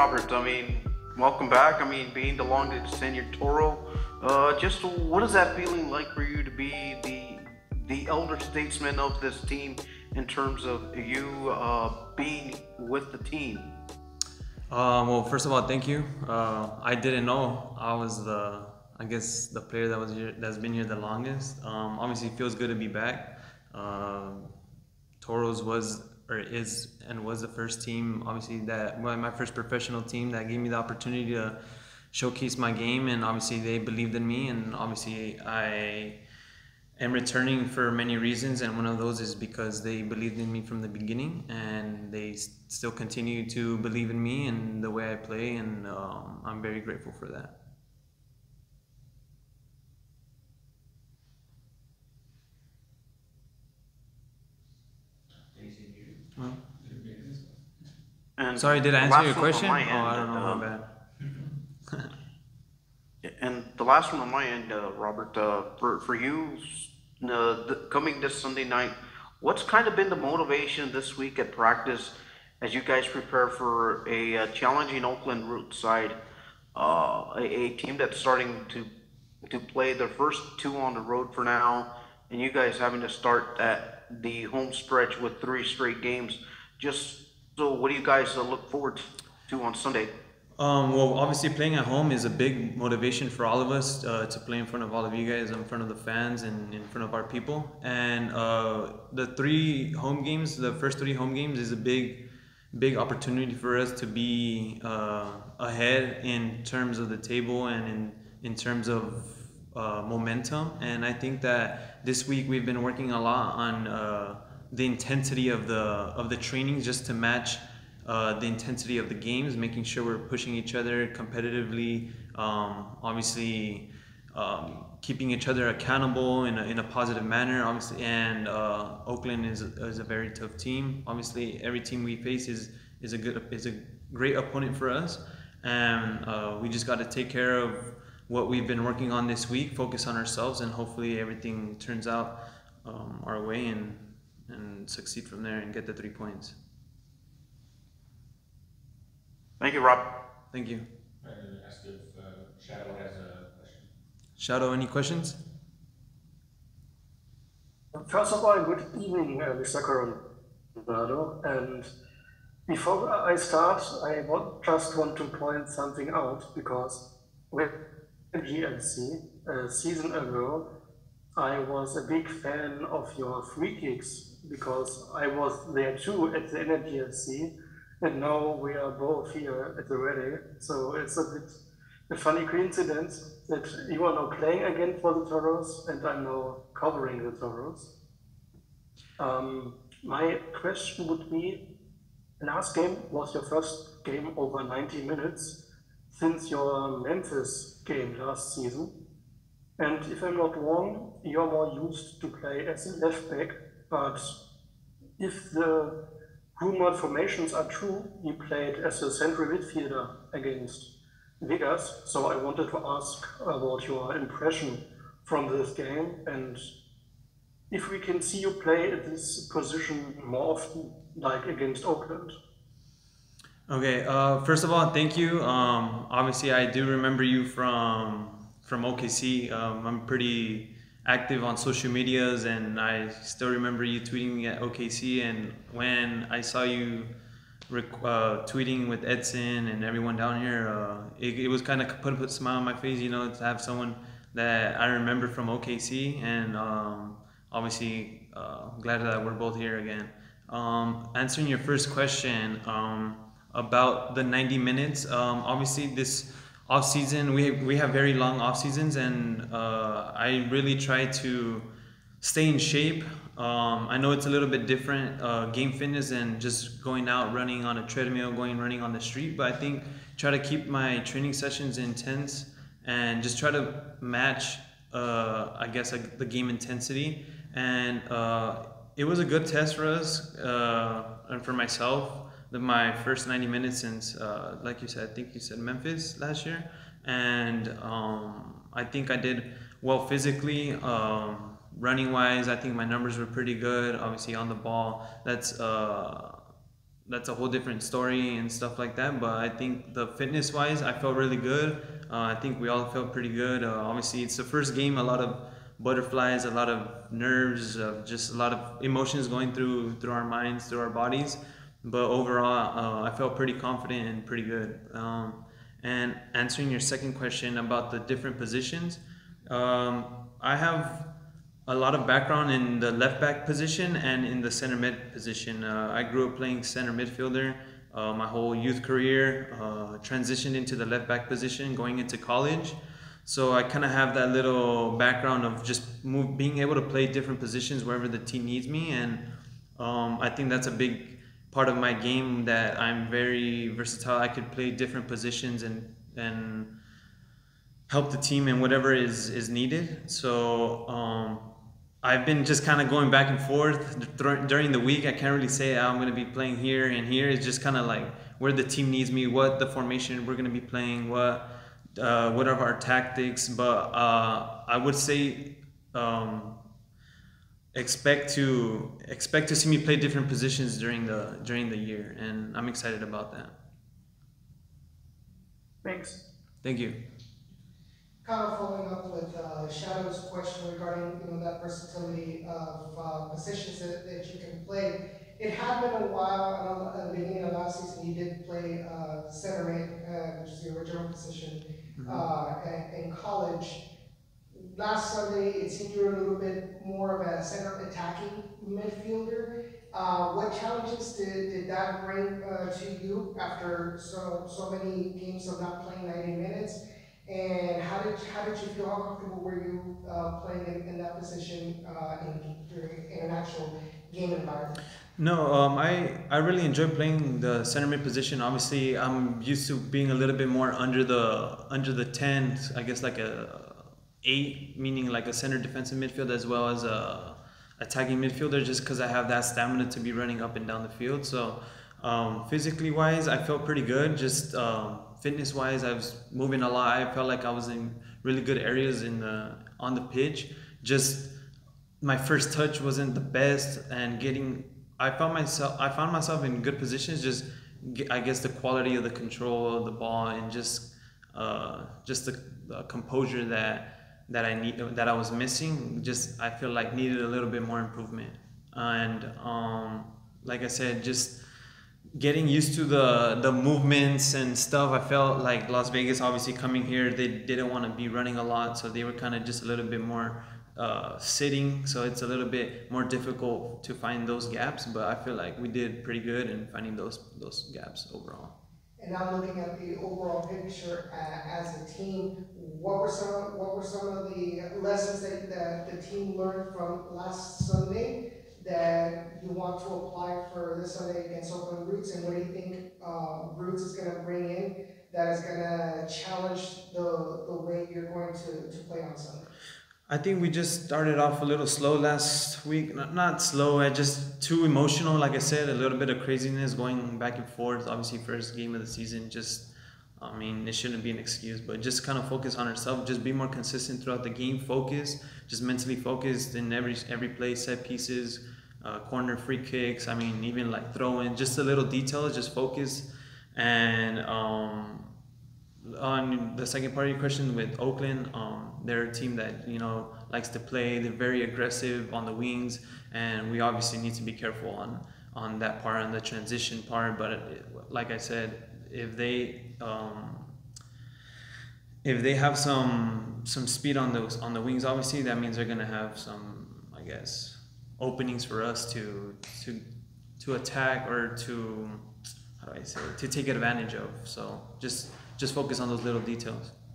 Robert, welcome back. Being the longest tenured Toro, just what is that feeling like for you to be the elder statesman of this team in terms of you being with the team? Well, first of all, thank you. I didn't know I was the player that's been here the longest. Obviously, it feels good to be back. Toros was the first team, obviously, my first professional team that gave me the opportunity to showcase my game, and obviously they believed in me, and obviously I am returning for many reasons, and one of those is because they believed in me from the beginning, and they still continue to believe in me and the way I play, and I'm very grateful for that. And sorry, did I answer your question? I don't know, my bad. And the last one on my end, Robert, for you, coming this Sunday night, what's kind of been the motivation this week at practice as you guys prepare for a challenging Oakland Roots side, a team that's starting to play their first two on the road for now, and you guys having to start at the home stretch with 3 straight games. Just so, what do you guys look forward to on Sunday? Well, obviously playing at home is a big motivation for all of us to play in front of all of you guys, in front of the fans, and in front of our people. And the first 3 home games is a big opportunity for us to be ahead in terms of the table and in terms of momentum. And I think that this week we've been working a lot on the intensity of the trainings, just to match the intensity of the games, making sure we're pushing each other competitively, obviously keeping each other accountable in a positive manner, obviously. And Oakland is a very tough team. Obviously, every team we face is a great opponent for us, and we just got to take care of what we've been working on this week, focus on ourselves, and hopefully everything turns out our way, and succeed from there and get the 3 points. Thank you, Rob. Thank you. I'm going to ask if Shadow has a question. Shadow, any questions? First of all, good evening, Mr. Coronado. And before I start, I just want to point something out, because with RGVFC a season ago, I was a big fan of your free kicks, because I was there too at the RGVFC. And now we are both here at the Ready, so it's a bit a funny coincidence that you are now playing again for the Toros, and I'm now covering the Toros. My question would be, last game was your first game over 90 minutes since your Memphis game last season. And if I'm not wrong, you're more used to play as a left back, but if the rumored formations are true, you played as a central midfielder against Vegas, so I wanted to ask about your impression from this game, and if we can see you play at this position more often, like against Oakland. Okay, first of all, thank you. Obviously, I do remember you from OKC. I'm pretty active on social medias, and I still remember you tweeting at OKC, and when I saw you tweeting with Edson and everyone down here, it was kind of put a smile on my face, to have someone that I remember from OKC, and obviously glad that we're both here again. Answering your first question about the 90 minutes, obviously this off season, we have very long off seasons, and I really try to stay in shape. I know it's a little bit different game fitness than just going out running on a treadmill, running on the street, but I think try to keep my training sessions intense and just try to match the game intensity. And it was a good test for us and for myself. My first 90 minutes since, like you said, I think you said Memphis last year, and I think I did well physically. Running wise, I think my numbers were pretty good. Obviously on the ball, that's that's a whole different story and stuff like that. But I think the fitness wise, I felt really good. I think we all felt pretty good. Obviously, it's the first game, a lot of butterflies, a lot of nerves, just a lot of emotions going through our minds, through our bodies. But overall, I felt pretty confident and pretty good. And answering your second question about the different positions, I have a lot of background in the left back position and in the center mid position. I grew up playing center midfielder my whole youth career, transitioned into the left back position going into college. So I kind of have that little background of just being able to play different positions wherever the team needs me. And I think that's a big part of my game, that I'm very versatile. I could play different positions and help the team in whatever is needed. So I've been just kind of going back and forth during the week. I can't really say I'm going to be playing here and here. It's just kind of like where the team needs me, what the formation we're going to be playing, what are our tactics. But I would say expect to see me play different positions during the year, and I'm excited about that. Thanks. Thank you. Kind of following up with Shadow's question regarding that versatility of positions that you can play. It had been a while, at the beginning of last season you did play center mid, which is the original position, in college. Last Sunday it seemed you were a little bit more of a center attacking midfielder. What challenges did that bring to you after so many games of not playing 90 minutes? And how did you feel? How comfortable were you playing in that position in an actual game environment? No, I really enjoy playing the center mid position. Obviously, I'm used to being a little bit more under the 10, I guess like a 8, meaning like a center defensive midfield as well as a attacking midfielder, just because I have that stamina to be running up and down the field. So physically wise, I felt pretty good. Just fitness wise, I was moving a lot. I felt like I was in really good areas on the pitch. Just my first touch wasn't the best, and I found myself in good positions. Just I guess the quality of the control of the ball and just the composure that I was missing. Just I feel like needed a little bit more improvement. And like I said, just getting used to the movements and stuff. I felt like Las Vegas, obviously coming here, they didn't want to be running a lot, so they were kind of just a little bit more sitting, so it's a little bit more difficult to find those gaps. But I feel like we did pretty good in finding those gaps overall. And now looking at the overall picture as a team, what were some of the lessons that the team learned from last Sunday that you want to apply for this Sunday against Oakland Roots? And what do you think Roots is going to bring in that is going to challenge the way you're going to play on Sunday? I think we just started off a little slow last week. Not slow, just too emotional. Like I said, a little bit of craziness going back and forth. Obviously, first game of the season, it shouldn't be an excuse, but just kind of focus on ourselves. Just be more consistent throughout the game. Focus, just mentally focused in every play, set pieces, corner, free kicks. Even like throw-in, just a little details. Just focus. And on the second part of your question with Oakland, they're a team that likes to play. They're very aggressive on the wings, and we obviously need to be careful on that part, on the transition part. But like I said, if they have some speed on the wings, obviously that means they're gonna have some, I guess, openings for us to attack or to take advantage of. So just focus on those little details.